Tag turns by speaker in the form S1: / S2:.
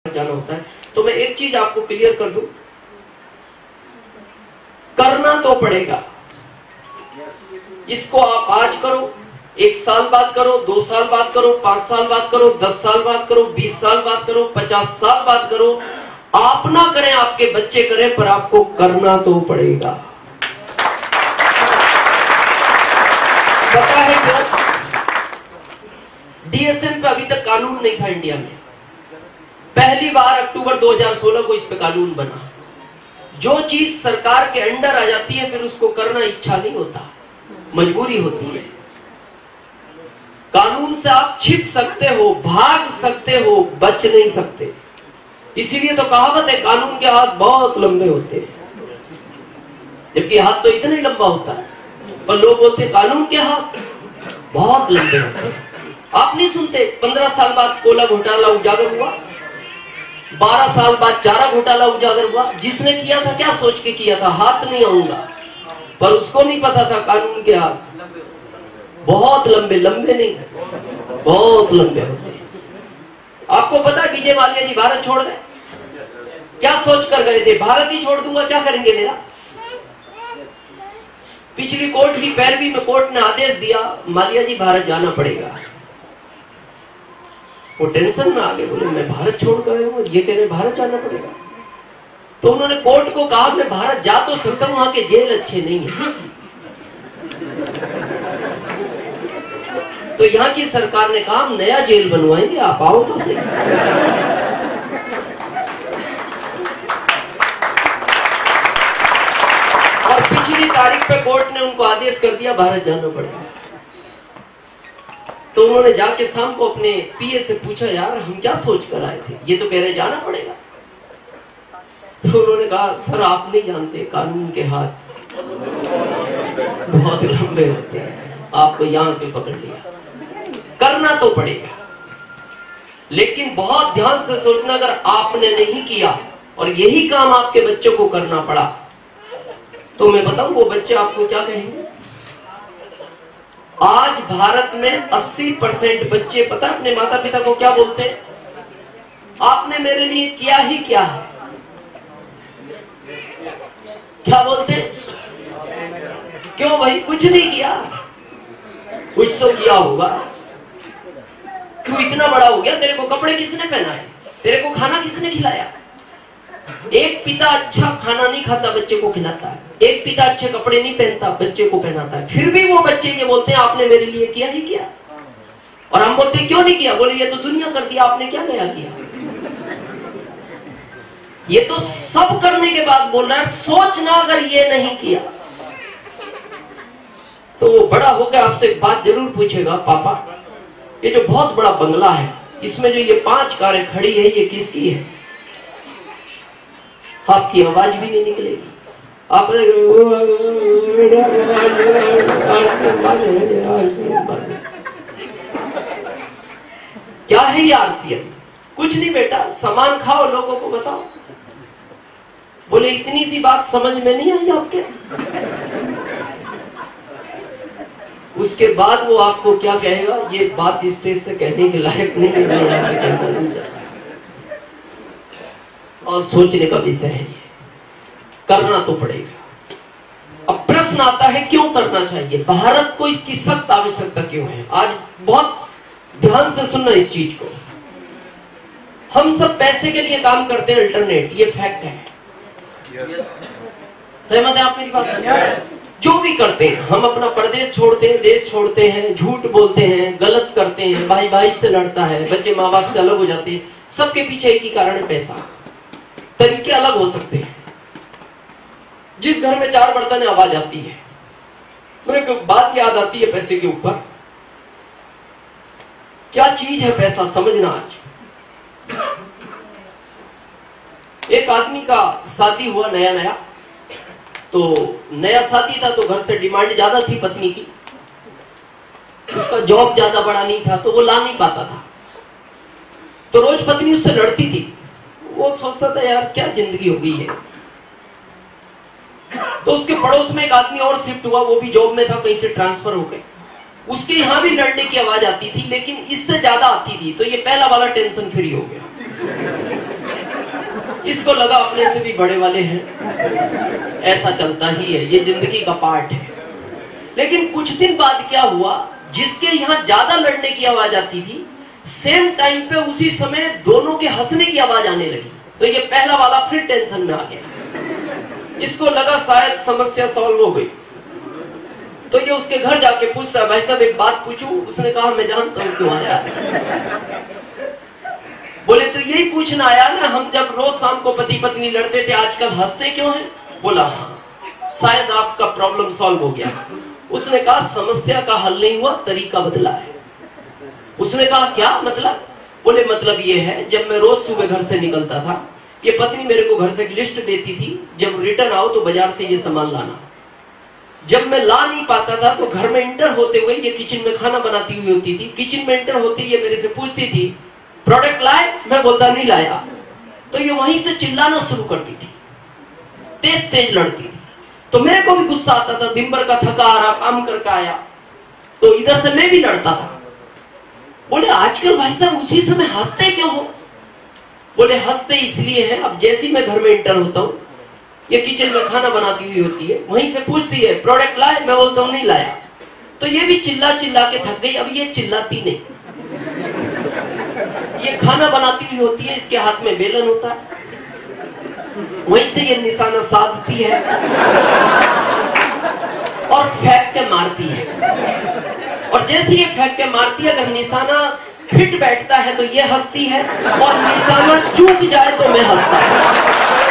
S1: जाना होता है। तो मैं एक चीज आपको क्लियर कर दूं, करना तो पड़ेगा। इसको आप आज करो, 1 साल बाद करो, 2 साल बाद करो, 5 साल बाद करो, 10 साल बाद करो, 20 साल बाद करो, 50 साल बाद करो, आप ना करें, आपके बच्चे करें, पर आपको करना तो पड़ेगा। पता है क्यों? डीएसएम पे अभी तक कानून नहीं था इंडिया में। पहली बार अक्टूबर 2016 को इस पे कानून बना। जो चीज सरकार के अंडर आ जाती है फिर उसको करना इच्छा नहीं होता, मजबूरी होती है। कानून से आप छिप सकते हो, भाग सकते हो, बच नहीं सकते। इसीलिए तो कहावत है, कानून के हाथ बहुत लंबे होते हैं, जबकि हाथ तो इतना ही लंबा होता है, पर लोग बोलते हैं कानून के हाथ बहुत लंबे होते हैं। आप नहीं सुनते 15 साल बाद कोयला घोटाला उजागर हुआ, 12 साल बाद चारा घोटाला उजागर हुआ। जिसने किया था क्या सोच के किया था? हाथ नहीं आऊंगा, पर उसको नहीं पता था कानून के हाथ बहुत लंबे, लंबे नहीं बहुत लंबे होते हैं। आपको पता है विजय माल्या जी भारत छोड़ गए, क्या सोच कर गए थे? भारत ही छोड़ दूंगा, क्या करेंगे मेरा? पिछली कोर्ट की पैरवी में कोर्ट ने आदेश दिया माल्या जी भारत जाना पड़ेगा। वो टेंशन में आ गए, बोले मैं भारत छोड़ गए हूं, ये कह रहे भारत जाना पड़ेगा। तो उन्होंने कोर्ट को कहा मैं भारत जा तो सकता हूं, वहां के जेल अच्छे नहीं है। तो यहाँ की सरकार ने कहा हम नया जेल बनवाएंगे, आप आओ तो सही। और पिछली तारीख पे कोर्ट ने उनको आदेश कर दिया भारत जाना पड़ेगा। तो उन्होंने जाके शाम को अपने पीए से पूछा, यार हम क्या सोच कर आए थे, ये तो कह रहे जाना पड़ेगा। तो उन्होंने कहा सर आप नहीं जानते, कानून के हाथ बहुत लंबे होते हैं, आपको यहां के पकड़ लिया। करना तो पड़ेगा, लेकिन बहुत ध्यान से सोचना, अगर आपने नहीं किया और यही काम आपके बच्चों को करना पड़ा, तो मैं बताऊं वो बच्चे आपको क्या कहेंगे। आज भारत में 80% बच्चे पता अपने माता पिता को क्या बोलते हैं? आपने मेरे लिए किया ही क्या है? क्या बोलते हैं? क्यों भाई, कुछ नहीं किया, कुछ तो किया होगा। तू इतना बड़ा हो गया, तेरे को कपड़े किसने पहनाए, तेरे को खाना किसने खिलाया? एक पिता अच्छा खाना नहीं खाता, बच्चे को खिलाता है। एक पिता अच्छे कपड़े नहीं पहनता, बच्चे को पहनाता है। फिर भी वो बच्चे ये बोलते हैं आपने मेरे लिए किया ही किया। और हम बोलते हैं क्यों नहीं किया? बोले ये तो दुनिया कर दिया, आपने क्या नया किया? ये तो सब करने के बाद बोल रहा है, सोचना अगर ये नहीं किया तो वो बड़ा होकर आपसे एक बात जरूर पूछेगा, पापा ये जो बहुत बड़ा बंगला है, इसमें जो ये 5 कारें खड़ी है, ये किसकी है? आपकी आवाज भी नहीं निकलेगी। आप क्या है ये आरसीएम? कुछ नहीं बेटा, सामान खाओ, लोगों को बताओ। बोले इतनी सी बात समझ में नहीं आई आपके? उसके बाद वो आपको क्या कहेगा, ये बात स्टेज से कहने के लायक नहीं है, मैं यहाँ से कहना नहीं चाहता। और सोचने का विषय है, ये करना तो पड़ेगा। अब प्रश्न आता है क्यों करना चाहिए, भारत को इसकी सख्त आवश्यकता क्यों है? आज बहुत ध्यान से सुनना इस चीज को। हम सब पैसे के लिए काम करते हैं, अल्टरनेट, ये फैक्ट है। सहमत है आप मेरी बात से? जो भी करते हैं, हम अपना प्रदेश छोड़ते हैं, देश छोड़ते हैं, झूठ बोलते हैं, गलत करते हैं, भाई भाई से लड़ता है, बच्चे माँ बाप से अलग हो जाते हैं, सबके पीछे एक ही कारण है, पैसा। तरीके अलग हो सकते हैं। जिस घर में 4 बर्तन आवाज आती है, मुझे एक बात याद आती है पैसे के ऊपर। क्या चीज है पैसा, समझना। आज एक आदमी का शादी हुआ नया नया, तो नया शादी था तो घर से डिमांड ज्यादा थी पत्नी की। उसका जॉब ज्यादा बड़ा नहीं था तो वो ला नहीं पाता था, तो रोज पत्नी उससे लड़ती थी। वो सोचता था यार क्या जिंदगी हो गई है। तो उसके पड़ोस में एक आदमी और शिफ्ट हुआ, वो भी जॉब में था, कहीं से ट्रांसफर हो गए। उसके यहां भी लड़ने की आवाज आती थी, लेकिन इससे ज्यादा आती थी। तो ये पहला वाला टेंशन फ्री हो गया। इसको लगा अपने से भी बड़े वाले हैं। ऐसा चलता ही है, ये जिंदगी का पार्ट है। लेकिन कुछ दिन बाद क्या हुआ, जिसके यहाँ ज्यादा लड़ने की आवाज आती थी, सेम टाइम पे उसी समय दोनों के हंसने की आवाज आने लगी। तो ये पहला वाला फिर टेंशन में आ गया। इसको लगा शायद समस्या सॉल्व हो गई। तो ये उसके घर जाके पूछता है, भाई साहब एक बात पूछूं? उसने कहा मैं जानता हूं क्यों आया। बोले तो यही पूछना आया ना, हम जब रोज शाम को पति पत्नी लड़ते थे, आजकल हंसते क्यों हैं? बोला हाँ, शायद आपका प्रॉब्लम सॉल्व हो गया। उसने कहा समस्या का हल नहीं हुआ, तरीका बदला है। उसने कहा क्या मतलब? बोले मतलब ये है, जब मैं रोज सुबह घर से निकलता था, ये पत्नी मेरे को घर से एक लिस्ट देती थी, जब रिटर्न आओ तो बाजार से ये सामान लाना। जब मैं ला नहीं पाता था तो घर में इंटर होते हुए ये किचन में खाना बनाती हुई होती थी। किचन में इंटर होती ये मेरे से पूछती थी प्रोडक्ट लाए? मैं बोलता नहीं लाया। तो ये वहीं से चिल्लाना शुरू करती थी, तेज तेज लड़ती थी। तो मेरे को भी गुस्सा आता था, दिन भर का थका आ रहा, काम करके आया, तो इधर से मैं भी लड़ता था। बोले आजकल भाई साहब उसी समय हंसते क्यों हो? बोले हंसते इसलिए है, अब जैसे मैं घर में इंटर होता हूँ, ये किचन में खाना बनाती हुई होती है, वहीं से पूछती है प्रोडक्ट लाए? मैं बोलता हूँ नहीं लाया। तो ये भी चिल्ला चिल्ला के थक गई। अब ये चिल्लाती नहीं, ये खाना बनाती हुई होती है, इसके हाथ में बेलन होता है, वहीं से ये निशाना साधती है और फेंक के मारती है। और जैसे ये फेंक के मारती है, अगर निशाना फिट बैठता है तो ये हंसती है, और निशाना चूक जाए तो मैं हंसता हूं।